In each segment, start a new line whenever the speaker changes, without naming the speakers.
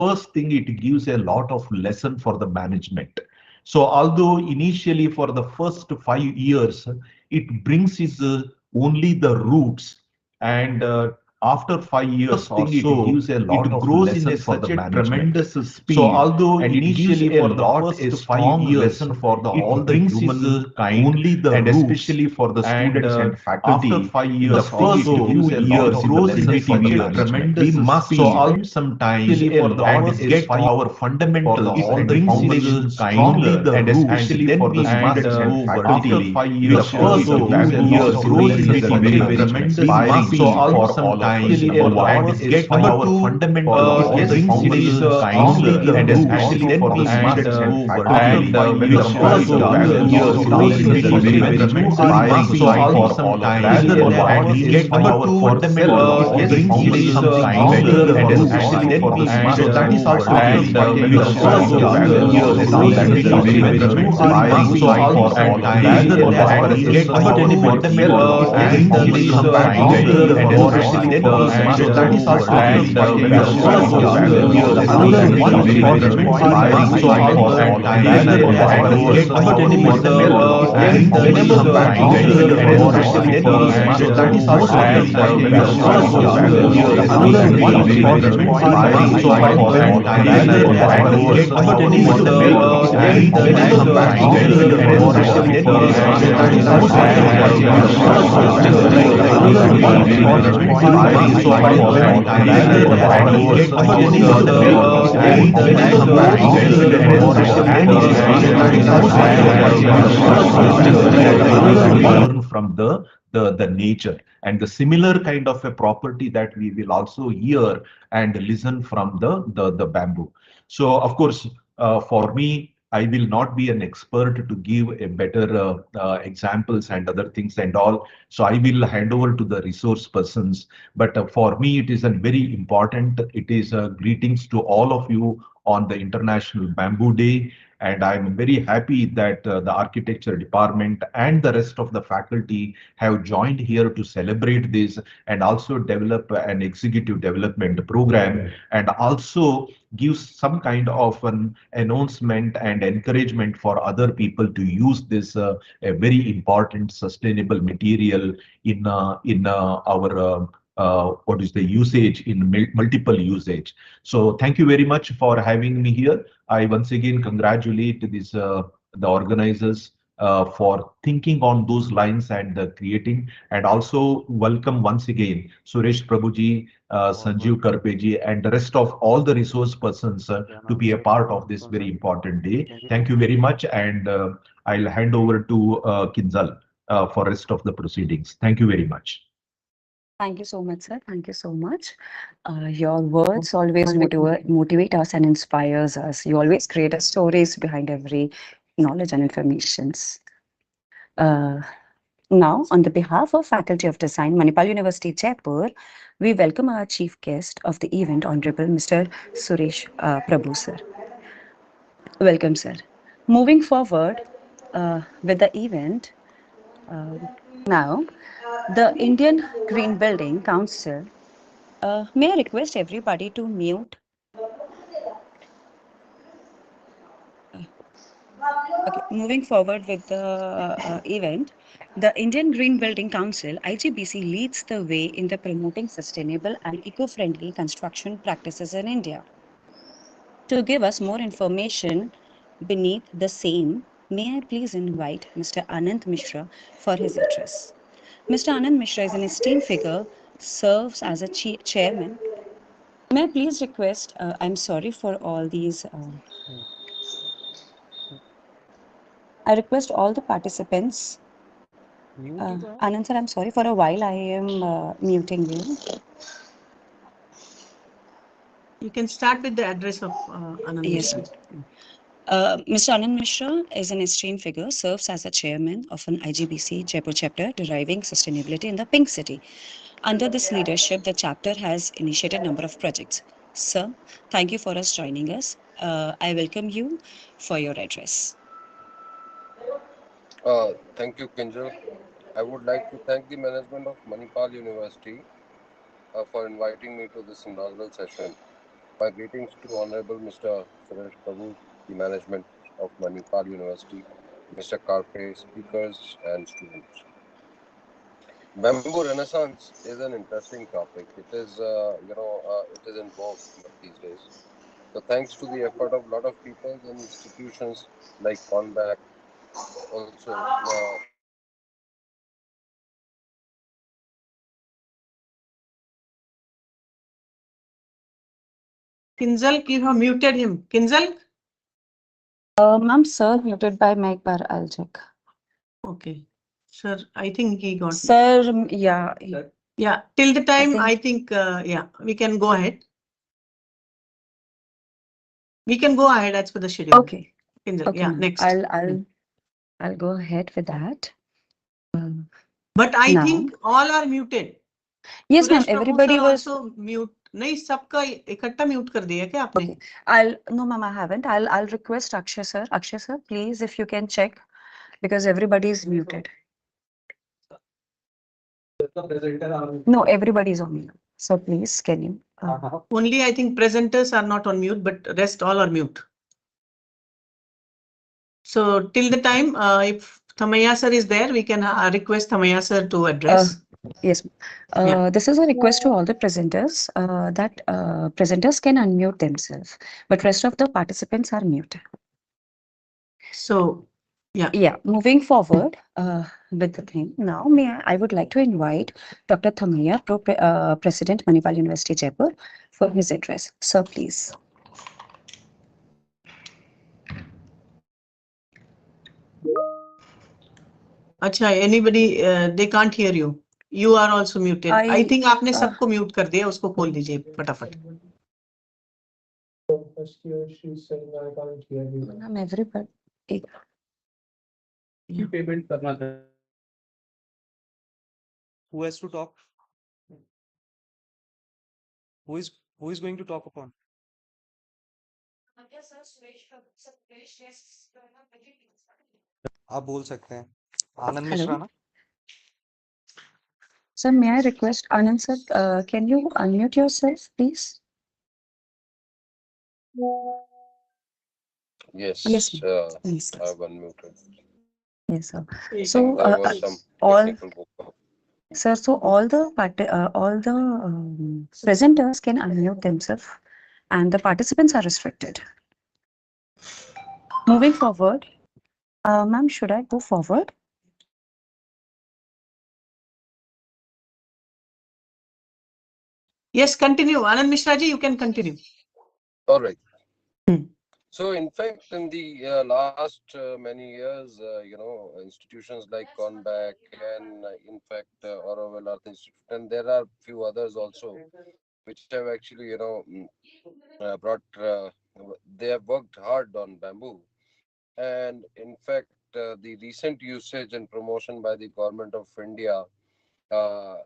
first thing, it gives a lot of lesson for the management. So although initially for the first 5 years, it brings is only the roots, and after 5 years or so, it gives a lot it grows in a such a tremendous speed. So although and initially for the first 5 years, lesson for the all the humankind, only the and roots, especially for the students and faculty. After 5 years, the first few years grows in such a tremendous we must so spend some time for the and get our fundamentals and the foundations stronger, and especially for the students and faculty. After 5 years, the first few years grows in such a very tremendous inspiring so for all of us. And get our fundamentals and the foundations stronger, and especially for the students and faculty. When the first years grows in such a very inspiring for all of us. And get our fundamentals and the foundations stronger, and especially for the students. So that is also and when the first years grows in such a very inspiring for all of us. And get our fundamentals and foundations stronger, and especially for the students. So that is also and when the first years another one important inspiring so for all and get our fundamentals and foundations stronger, and especially for the students. So that is also and when the first years another one important inspiring so for all and get our fundamentals and foundations stronger, and especially for the students. So that is also and when the first years another one important inspiring so for all and get our fundamentals and foundations stronger, and especially for the students. That is also and when the first years another one from the nature, and the similar kind of a property that we will also hear and listen from the bamboo. So of course, for me, I will not be an expert to give a better examples and other things and all. So I will hand over to the resource persons. But for me, it is a very important. It is greetings to all of you on the International Bamboo Day. And I'm very happy that the architecture department and the rest of the faculty have joined here to celebrate this and also develop an executive development program, and also give some kind of an announcement and encouragement for other people to use this a very important sustainable material in our what is the usage in multiple usage. So thank you very much for having me here. I once again congratulate this the organizers for thinking on those lines and creating, and also welcome once again Suresh Prabhuji, Sanjeev Karpeji, and the rest of all the resource persons to be a part of this very important day. Thank you very much, and I'll hand over to Kinzal for rest of the proceedings. Thank you very much.
Thank you so much, sir. Thank you so much. Your words always motivate us and inspires us. You always create a stories behind every knowledge and informations. Uh, Now, on the behalf of Faculty of Design, Manipal University, Jaipur, we welcome our chief guest of the event, Honorable Mr. Suresh Prabhu, sir. Welcome, sir. Moving forward with the event, uh, now, the Indian Green Building Council. May I request everybody to mute? Okay, moving forward with the event, the Indian Green Building Council, IGBC, leads the way in the promoting sustainable and eco-friendly construction practices in India. To give us more information beneath the same, may I please invite Mr. Anand Mishra for his address. Mr. Anand Mishra is an esteemed figure, serves as a chairman. May I please request, I'm sorry for all these, I request all the participants. Anand sir, I'm sorry for a while I am muting you.
You can start with the address of Anand
Yes,
Mishra.
Mr. Anand Mishra is an esteemed figure, serves as a chairman of an IGBC Jaipur chapter deriving sustainability in the Pink City. Under this leadership, the chapter has initiated a number of projects. Sir, thank you for us joining us. I welcome you for your address.
Thank you, Kinjal. I would like to thank the management of Manipal University for inviting me to this inaugural session. My greetings to Honorable Mr. SURESH PRABHU, the management of Manipal University, Mr. Karpe, speakers and students. Bamboo Renaissance is an interesting topic. It is, it is in vogue these days. So thanks to the effort of a lot of people and institutions like KONBAC, also
Kinzal, you have muted him. Kinzal?
Ma'am, sir, muted by mic bar. I'll check.
Okay. Sir, I think he got.
Sir, yeah.
Yeah, till the time,
I
I think, yeah, we can go ahead. We can go ahead as per the schedule.
Okay.
Kinzal,
Okay,
yeah,
ma'am.
next.
I'll go ahead with that.
But I
Now-
think all are muted.
Yes, ma'am.
Suresh Prabhu
Everybody
sir
was.
also mute. नहीं सबका इकट्ठा mute कर दिया क्या आपने?
Okay. No, ma'am, I haven't. I'll request Akshay sir. Akshay sir, please, if you can check, because everybody is muted. No, everybody is on mute. So please, can you?
Only I think presenters are not on mute, but rest all are mute. So till the time, if Thamaya sir is there, we can request Thamaya sir to address.
Yes.
Yeah.
This is a request to all the presenters that presenters can unmute themselves, but rest of the participants are muted.
So, yeah.
Yeah, moving forward with the thing now, I would like to invite Dr. Thamaya, President, Manipal University, Jaipur, for his address. Sir, please.
अच्छा, anybody, they can't hear you. You are also muted. I think आपने सबको mute कर दिया, उसको खोल दीजिए फटाफट.
Ma'am, everybody.
Payment करना है. Who has to talk? Who is going to talk upon? आप बोल सकते हैं. आनंद मिश्रा ना?
Sir, may I request Anand sir, can you unmute yourself, please?
yes,
Yes, please.
I've unmuted.
Yes, sir.
I
So
think there was some
all.
technical difficulty.
Sir, so all the presenters can unmute themselves, and the participants are restricted. Moving forward, ma'am, should I go forward?
Yes, continue. Anand Mishra ji, you can continue.
All right. So, in fact, in the last many years, institutions like KONBAC and, in fact, Inaugural Earth Institute, and there are few others also, which have actually, brought. They have worked hard on bamboo, and in fact, the recent usage and promotion by the government of India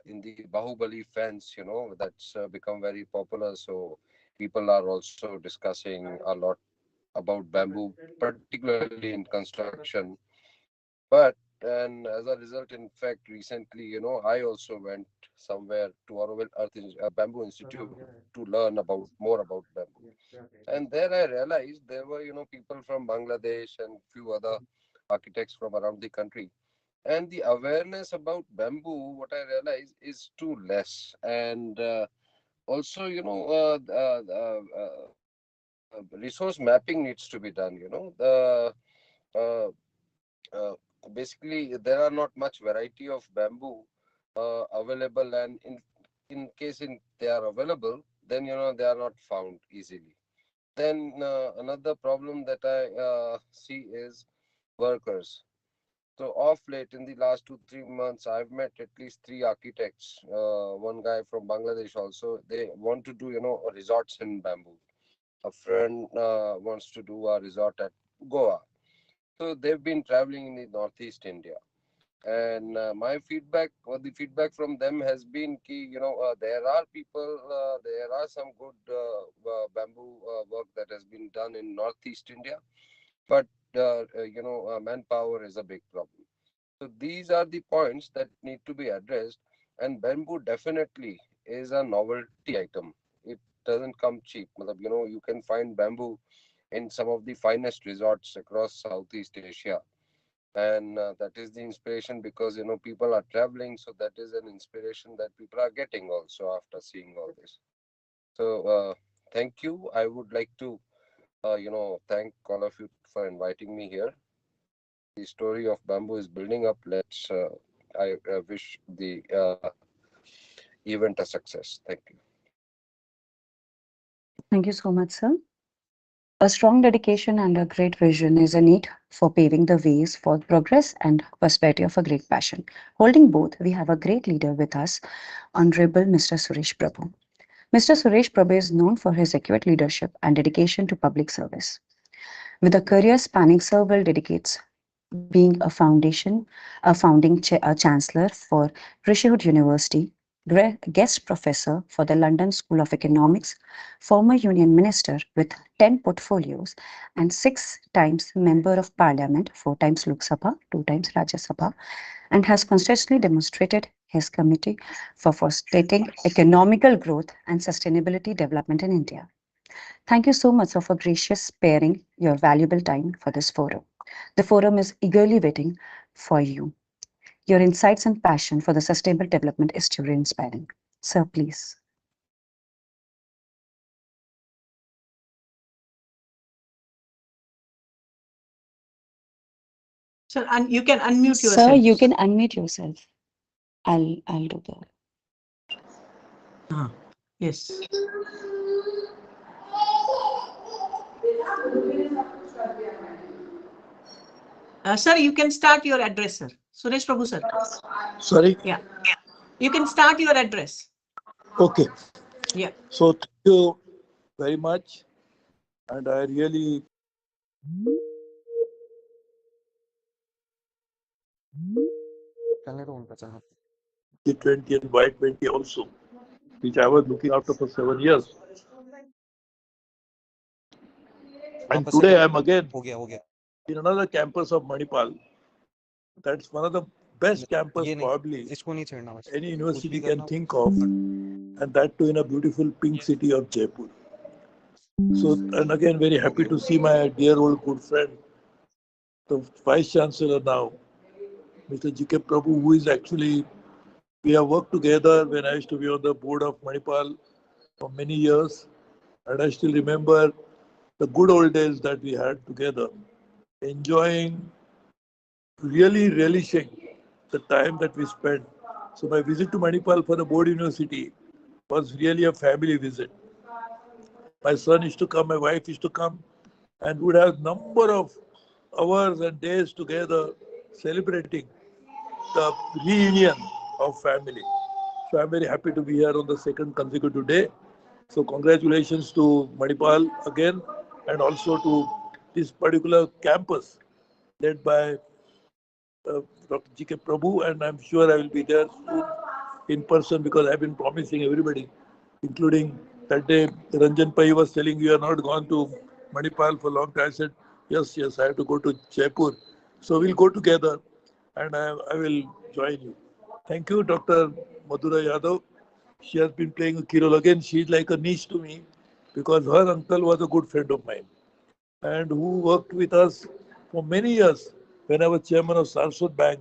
in the Bahubali fence, that's become very popular. So people are also discussing a lot about bamboo, particularly in construction. But and as a result, in fact, recently, I also went somewhere to Auroville Bamboo Institute to learn about more about bamboo. And there I realized there were, people from Bangladesh and few other architects from around the country. And the awareness about bamboo, what I realized, is too less. And also, resource mapping needs to be done. Uh, uh, Basically, there are not much variety of bamboo available, and in case they are available, then they are not found easily. Then another problem that I see is workers. So off late in the last 2-3 months, I've met at least 3 architects. One guy from Bangladesh also. They want to do resorts in bamboo. A friend wants to do a resort at Goa. So they've been traveling in the Northeast India. And my feedback or the feedback from them has been there are people, there are some good bamboo work that has been done in Northeast India, but manpower is a big problem. So these are the points that need to be addressed, and bamboo definitely is a novelty item. It doesn't come cheap. You know, you can find bamboo in some of the finest resorts across Southeast Asia. And that is the inspiration, because, you know, people are traveling. So that is an inspiration that people are getting also after seeing all this. So thank you. I would like to, you know, thank all of you for inviting me here. The story of bamboo is building up. I wish the event a success. Thank you.
Thank you so much, sir. A strong dedication and a great vision is a need for paving the ways for progress and prosperity of a great passion. Holding both, we have a great leader with us, Honorable Mr. Suresh Prabhu. Mr. Suresh Prabhu is known for his acute leadership and dedication to public service. With a career spanning several decades, being a founding chancellor for Rishihood University, guest professor for the London School of Economics, former union minister with 10 portfolios, and 6 times member of parliament, 4 times Lok Sabha, 2 times Rajya Sabha, and has constantly demonstrated his committee for fostering economical growth and sustainability development in India. Thank you so much for gracious sparing your valuable time for this forum. The forum is eagerly waiting for you. Your insights and passion for the sustainable development is truly inspiring. Sir, please.
Sir, and you can unmute yourself.
Sir, you can unmute yourself. I'll do that.
Yes. Sir, you can start your address, sir. Suresh Prabhu, sir.
Sorry?
Yeah. You can start your address.
Okay.
Yeah.
So thank you very much. And I really T20 and Y20 also, which I was looking after for 7 years. And today I'm again in another campus of Manipal. That's one of the best campus probably any university can think of, and that too in a beautiful pink city of Jaipur. So, and again, very happy to see my dear old good friend, the Vice Chancellor now, Mr. G.K. Prabhu, who is actually, we have worked together when I used to be on the board of Manipal for many years. And I still remember the good old days that we had together, enjoying, really relishing the time that we spent. So my visit to Manipal for the board university was really a family visit. My son used to come, my wife used to come, and would have number of hours and days together celebrating the reunion of family. So I'm very happy to be here on the second consecutive day. So congratulations to Manipal again, and also to this particular campus led by Dr. G.K. Prabhu, and I'm sure I will be there soon in person, because I've been promising everybody, including that day Ranjan Pai was telling you are not gone to Manipal for a long time. I said, yes, I have to go to Jaipur. So we'll go together and I will join you. Thank you, Dr. Madhura Yadav. She has been playing a key role again. She's like a niece to me because her uncle was a good friend of mine and who worked with us for many years. When I was chairman of Sarswat Bank,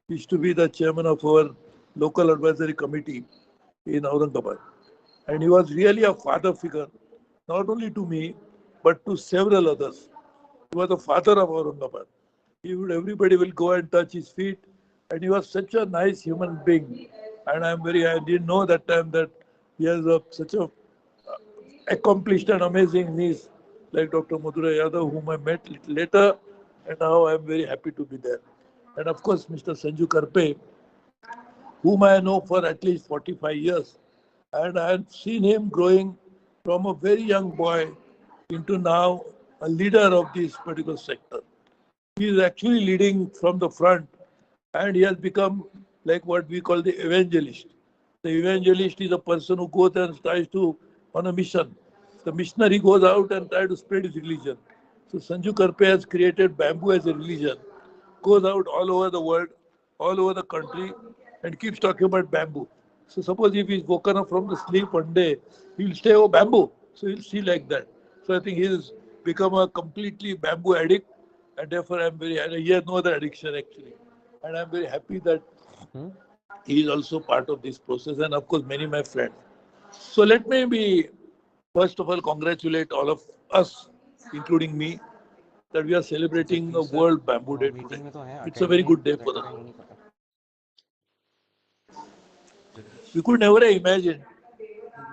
he used to be the chairman of our local advisory committee in Aurangabad. And he was really a father figure, not only to me, but to several others. He was the father of Aurangabad. Everybody will go and touch his feet. And he was such a nice human being. And I didn't know that time that he has such a accomplished and amazing niece like Dr. Madhura Yadav, whom I met little later. And now I'm very happy to be there. And of course, Mr. Sanju Karpe, whom I know for at least 45 years. And I have seen him growing from a very young boy into now a leader of this particular sector. He is actually leading from the front, and he has become like what we call the evangelist. The evangelist is a person who goes and tries to, on a mission. The missionary goes out and tries to spread his religion. So Sanju Karpe has created bamboo as a religion, goes out all over the world, all over the country, and keeps talking about bamboo. So suppose if he's woken up from the sleep one day, he'll stay over bamboo. So he'll see like that. So I think he's become a completely bamboo addict, and therefore he has no other addiction actually. And I'm very happy that he is also part of this process, and of course many my friends. So let me first of all congratulate all of us, including me, that we are celebrating the World Bamboo Day today. It's a very good day for us. We could never imagine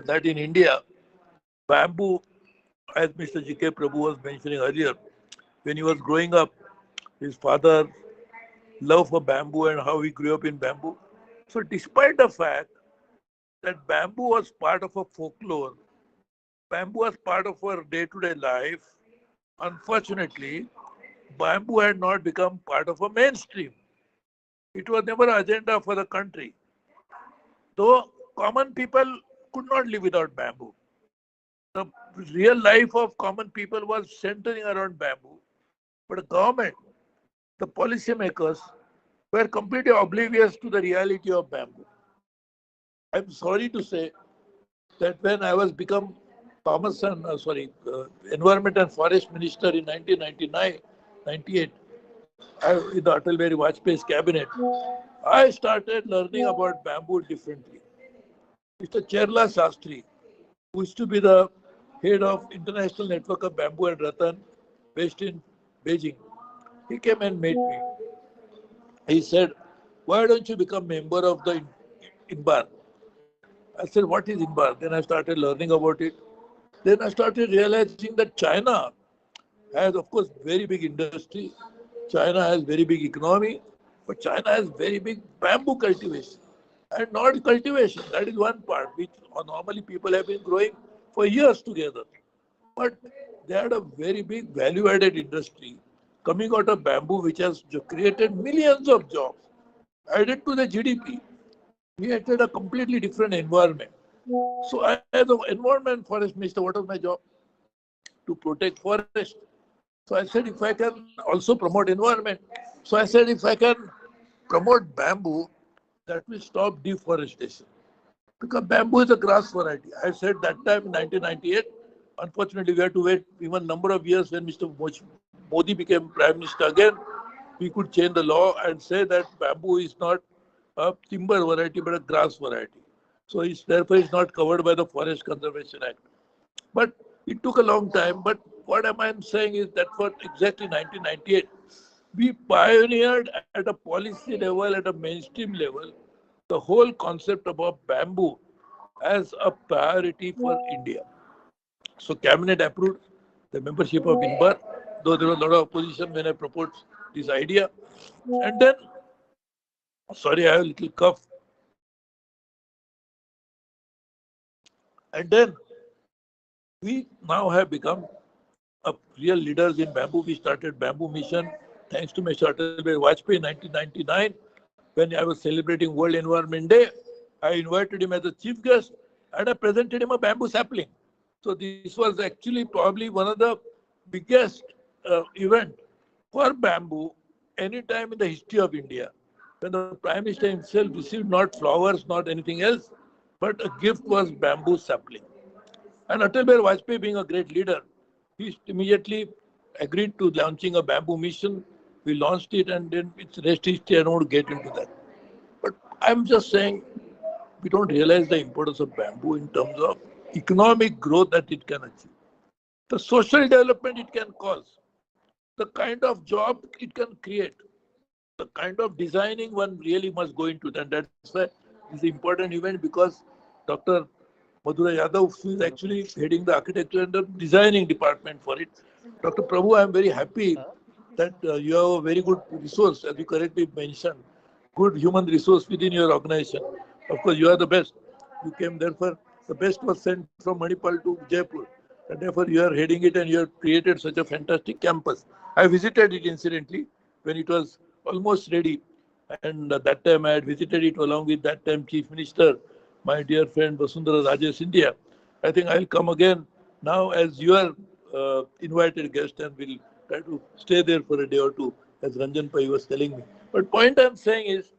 that in India, bamboo, as Mr. G.K. Prabhu was mentioning earlier, when he was growing up, his father love for bamboo and how he grew up in bamboo. So despite the fact that bamboo was part of a folklore, bamboo was part of our day-to-day life, unfortunately, bamboo had not become part of a mainstream. It was never an agenda for the country. Though common people could not live without bamboo. The real life of common people was centering around bamboo. But the government, the policymakers, were completely oblivious to the reality of bamboo. I'm sorry to say that when I was become Environment and Forest Minister in 1999-98, in the Atal Bihari Vajpayee's cabinet, I started learning about bamboo differently. Mr. Cherla Shastri, who used to be the head of International Network of Bamboo and Rattan, based in Beijing, he came and met me. He said, "Why don't you become member of the INBAR?" I said, "What is INBAR?" Then I started learning about it. Then I started realizing that China has, of course, very big industry. China has very big economy, but China has very big bamboo cultivation. And not cultivation, that is one part, which normally people have been growing for years together. But they had a very big value-added industry coming out of bamboo, which has created millions of jobs, added to the GDP, created a completely different environment. So I, as an environment forest minister, what was my job? To protect forest. So I said, if I can also promote environment. So I said, if I can promote bamboo, that will stop deforestation. Because bamboo is a grass variety. I said that time in 1998. Unfortunately, we had to wait even number of years when Mr. Modi became Prime Minister again. We could change the law and say that bamboo is not a timber variety but a grass variety. So therefore it's not covered by the Forest Conservation Act. But it took a long time. But what I'm saying is that for exactly 1998, we pioneered at a policy level, at a mainstream level, the whole concept about bamboo as a priority for India. So cabinet approved the membership of INBAR, though there was a lot of opposition when I proposed this idea. And then, sorry, I have a little cough. And then we now have become real leaders in bamboo. We started Bamboo Mission thanks to Mr. Atal Bihari Vajpayee in 1999. When I was celebrating World Environment Day, I invited him as a chief guest and I presented him a bamboo sapling. So this was actually probably one of the biggest event for bamboo any time in the history of India. When the Prime Minister himself received not flowers, not anything else, but a gift was bamboo sapling. And Atal Bihari Vajpayee, being a great leader, he immediately agreed to launching a bamboo mission. We launched it and then it's rest history. I don't want to get into that. But I'm just saying, we don't realize the importance of bamboo in terms of economic growth that it can achieve, the social development it can cause, the kind of job it can create, the kind of designing one really must go into that. That's why it's an important event because Dr. Madhura Yadav is actually heading the architecture and the designing department for it. Dr. Prabhu, I'm very happy that you have a very good resource, as you correctly mentioned, good human resource within your organization. Of course, you are the best. You came therefore, the best was sent from Manipal to Jaipur. And therefore, you are heading it and you have created such a fantastic campus. I visited it incidentally when it was almost ready. And at that time, I had visited it along with that time Chief Minister, my dear friend Vasundhara Rajesh India. I think I'll come again now as your invited guest and will try to stay there for a day or two, as Ranjan Pai was telling me. But point I'm saying is,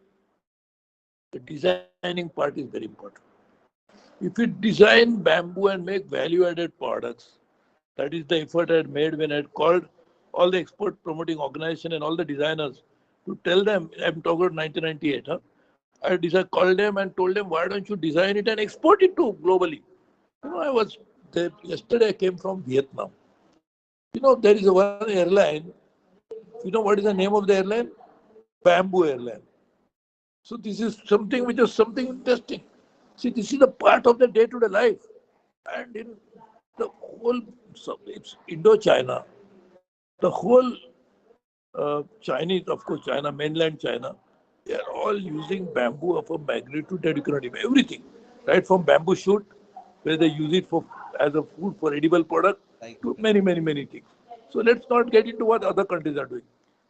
The designing part is very important. If you design bamboo and make value-added products, that is the effort I had made when I had called all the export promoting organization and all the designers to tell them, I'm talking about 1998, I called them and told them, why don't you design it and export it to globally? I was there yesterday. I came from Vietnam. There is one airline. What is the name of the airline? Bamboo Airline. So this is something which is something interesting. See, this is a part of the day-to-day life. And in the whole, it's Indo-China, the whole Chinese, of course, China, mainland China, they are all using bamboo of a magnitude that you cannot imagine. Everything, right from bamboo shoot, where they use it as a food for edible product, to many, many, many things. So let's not get into what other countries are doing.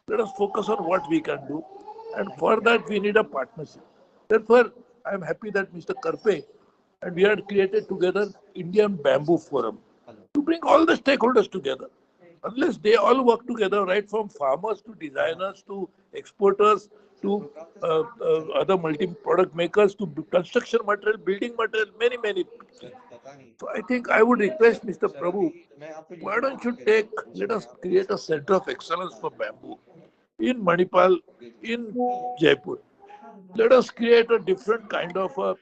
Let us focus on what we can do. And for that, we need a partnership. Therefore, I am happy that Mr. Karpe and we had created together Indian Bamboo Forum to bring all the stakeholders together. Unless they all work together, right from farmers to designers to exporters to other multi-product makers to construction material, building material, many, many things. So I think I would request Mr. Prabhu, why don't you let us create a center of excellence for bamboo in Manipal, in Jaipur. Let us create a different kind of a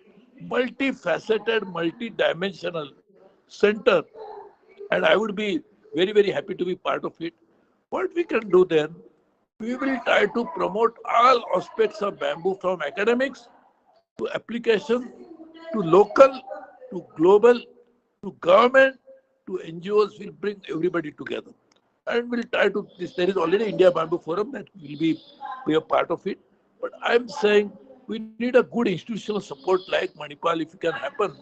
multifaceted, multi-dimensional center. And I would be very, very happy to be part of it. What we can do then, we will try to promote all aspects of bamboo from academics to application to local to global to government to NGOs. We'll bring everybody together. And we'll try to, there is already India Bamboo Forum that will be a part of it. But I'm saying we need a good institutional support like Manipal. If it can happen,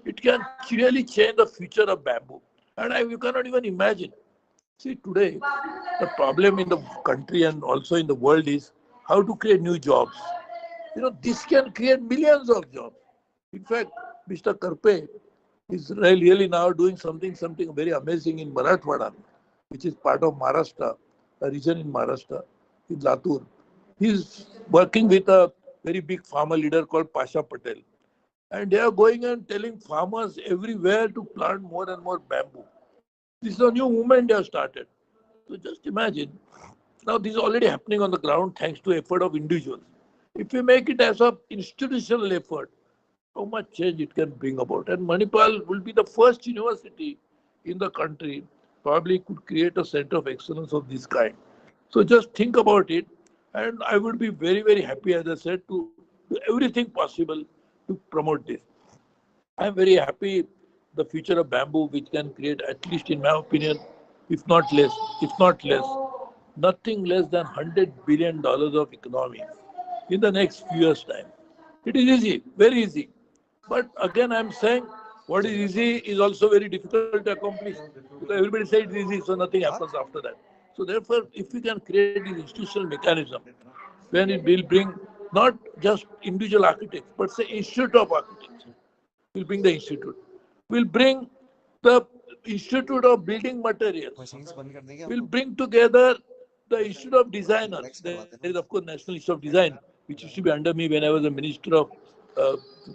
it can really change the future of bamboo. And you cannot even imagine. See, today, the problem in the country and also in the world is how to create new jobs. This can create millions of jobs. In fact, Mr. Karpe is really now doing something very amazing in Marathwada, which is part of Maharashtra, a region in Maharashtra, in Latur. He's working with a very big farmer leader called Pasha Patel. And they are going and telling farmers everywhere to plant more and more bamboo. This is a new movement they have started. So just imagine, now this is already happening on the ground thanks to effort of individuals. If we make it as an institutional effort, how much change it can bring about. And Manipal will be the first university in the country, probably could create a center of excellence of this kind. So just think about it. And I would be very, very happy, as I said, to do everything possible to promote this. I'm very happy the future of bamboo, which can create, at least in my opinion, if not less, nothing less than $100 billion of economy in the next few years' time. It is easy, very easy. But again, I'm saying what is easy is also very difficult to accomplish. Because everybody says it's easy, so nothing happens after that. So therefore, if we can create this institutional mechanism, then it will bring not just individual architects, but say Institute of Architecture. We'll bring the institute. We'll bring the Institute of Building Materials. We'll bring together the Institute of Designers. There is, of course, National Institute of Design, which used to be under me when I was a Minister of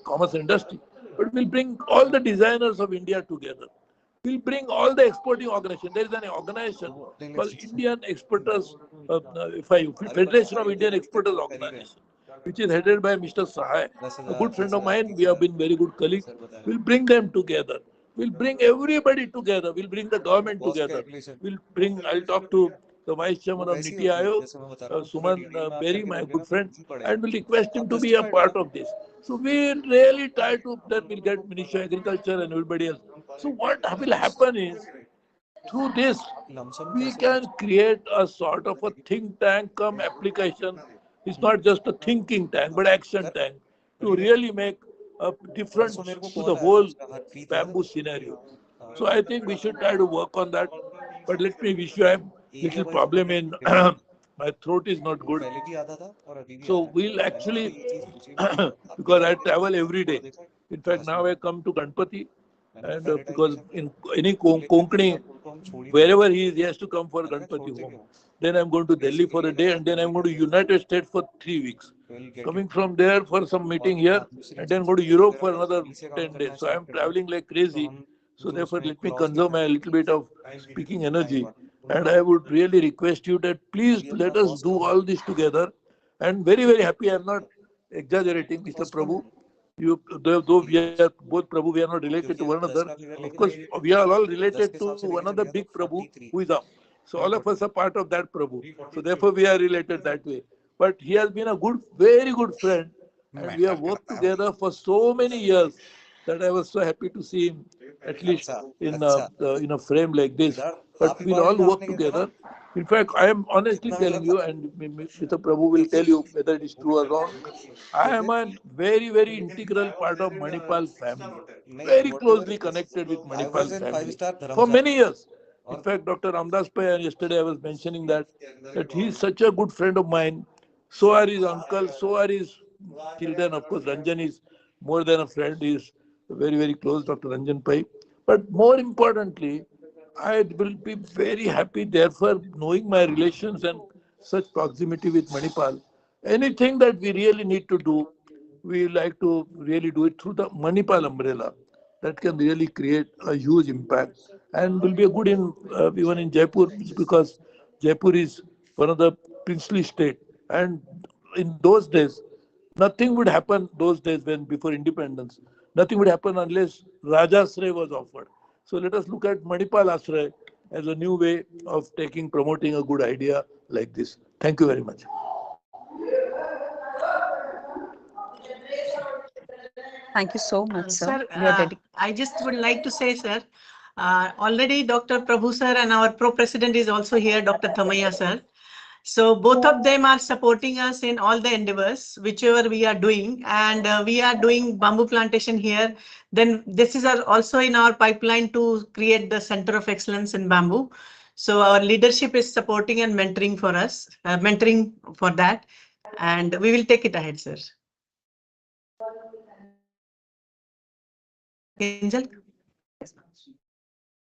Commerce and Industry. But we'll bring all the designers of India together. We'll bring all the exporting organizations. There is an organization called Indian Exporters, Federation of Indian Exporters Organization, which is headed by Mr. Sahai, a good friend of mine. We have been very good colleagues. We'll bring them together. We'll bring everybody together. We'll bring the government together. I'll talk to the Vice Chairman of Niti Aayog, Suman Berry, my good friend, and we'll request him to be a part of this. So we'll really try to, then we'll get Ministry of Agriculture and everybody else. So what will happen is, through this, we can create a sort of a think tank come application. It's not just a thinking tank, but action tank to really make a difference to the whole bamboo scenario. So I think we should try to work on that. But let me wish you, I have a little problem in my throat is not good. So we'll actually, because I travel every day. In fact, now I come to Ganpati. And because in any Konkani, wherever he has to come for Ganpati home. Then I'm going to Delhi for a day, and then I'm going to United States for 3 weeks. coming from there for some meeting here, and then go to Europe for another 10 days. So I'm traveling like crazy. So therefore, let me conserve my little bit of speaking energy. And I would really request you that please let us do all this together. And very, very happy. I'm not exaggerating, Mr. Prabhu. You, though we are both Prabhu, we are not related to one another. Of course, we are all related to one another big Prabhu who is up. So all of us are part of that Prabhu. So therefore, we are related that way. But he has been a good, very good friend, and we have worked together for so many years that I was so happy to see him at least in a frame like this. But we'll all work together. In fact, I am honestly telling you, and Mr. Prabhu will tell you whether it is true or wrong. I am a very, very integral part of Manipal family, very closely connected with Manipal family for many years. In fact, Dr. Ramdas Pai, yesterday I was mentioning that he is such a good friend of mine. So are his uncle, so are his children. Of course, Ranjan is more than a friend. He is very, very close, Dr. Ranjan Pai. But more importantly, I will be very happy, therefore, knowing my relations and such proximity with Manipal. Anything that we really need to do, we like to really do it through the Manipal umbrella. That can really create a huge impact and will be a good in even in Jaipur, because Jaipur is one of the princely state. And in those days, nothing would happen those days when before independence. Nothing would happen unless Rajasray was offered. So let us look at Manipal Ashray as a new way of promoting a good idea like this. Thank you very much.
Thank you so much, sir.
Sir, I just would like to say, sir, already Dr. Prabhu sir and our pro-president is also here, Dr. Thamaiya sir. So both of them are supporting us in all the endeavors, whichever we are doing, and we are doing bamboo plantation here. Then this is also in our pipeline to create the Center of Excellence in Bamboo. So our leadership is supporting and mentoring for us, mentoring for that, and we will take it ahead, sir. Angel?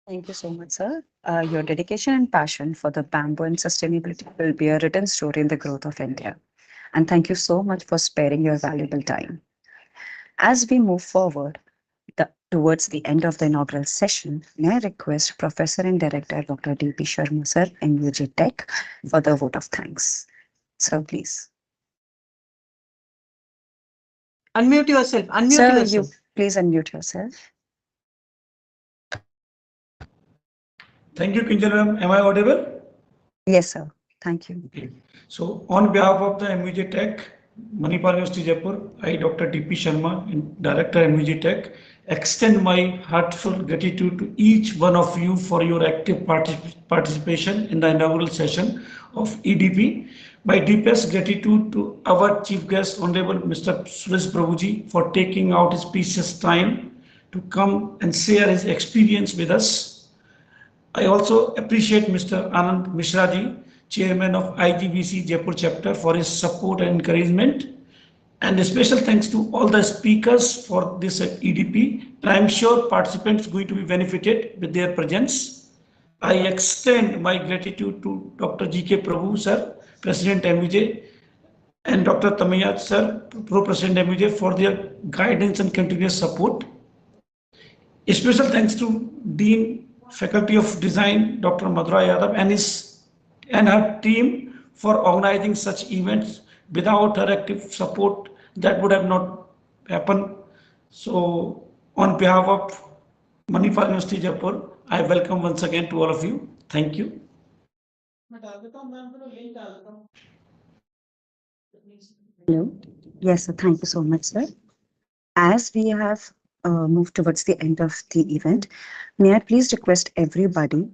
Thank you so much, sir. Your dedication and passion for the bamboo and sustainability will be a written story in the growth of India. And thank you so much for sparing your valuable time. As we move forward towards the end of the inaugural session, may I request Professor and Director Dr. D.P. Sharma, sir, MUJ Tech, for the vote of thanks. Sir, please.
Unmute yourself. Unmute
Sir,
yourself.
Please unmute yourself.
Thank you, Kinjal ma'am. Am I audible?
Yes, sir. Thank you.
Okay. So, on behalf of the MUJ Tech, Manipal University Jaipur, I, Dr. D.P. Sharma, Director MUJ Tech, extend my heartfelt gratitude to each one of you for your active participation in the inaugural session of EDP. My deepest gratitude to our Chief Guest, Honorable Mr. SURESH Prabhuji, for taking out his precious time to come and share his experience with us. I also appreciate Mr. ANAND MISHRA ji, Chairman of IGBC Jaipur chapter, for his support and encouragement. And a special thanks to all the speakers for this EDP. I'm sure participants are going to be benefited with their presence. I extend my gratitude to Dr. G.K. Prabhu sir, President MUJ, and Dr. Thamaiya sir, Pro-President MUJ, for their guidance and continuous support. A special thanks to Dean Faculty of Design, Dr. Madhura Yadav, and her team for organizing such events. Without her active support, that would have not happened. So, on behalf of Manipal University Jaipur, I welcome once again to all of you. Thank you.
Hello. Yes, sir. Thank you so much, sir. As we have moved towards the end of the event, may I please request everybody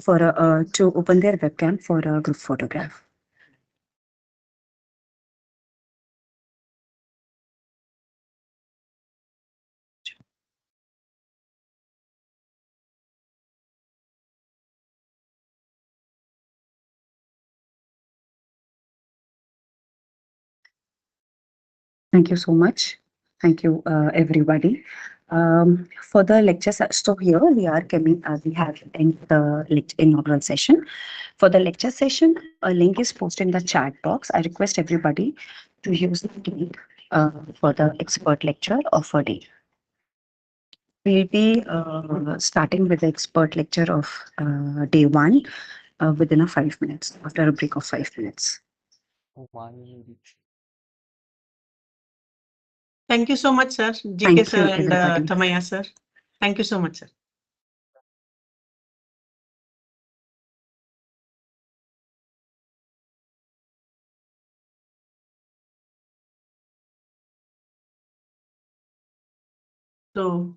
for to open their webcam for a group photograph. Thank you so much. Thank you, everybody. For the lecture, so here we are coming, we have in the inaugural session. For the lecture session, a link is posted in the chat box. I request everybody to use the tool for the expert lecture of a day. We'll be starting with the expert lecture of day 1 within 5 minutes, after a break of 5 minutes.
Thank you so much, sir. GK
Thank
sir
you,
and
everybody.
Thamaya sir. Thank you so much, sir. So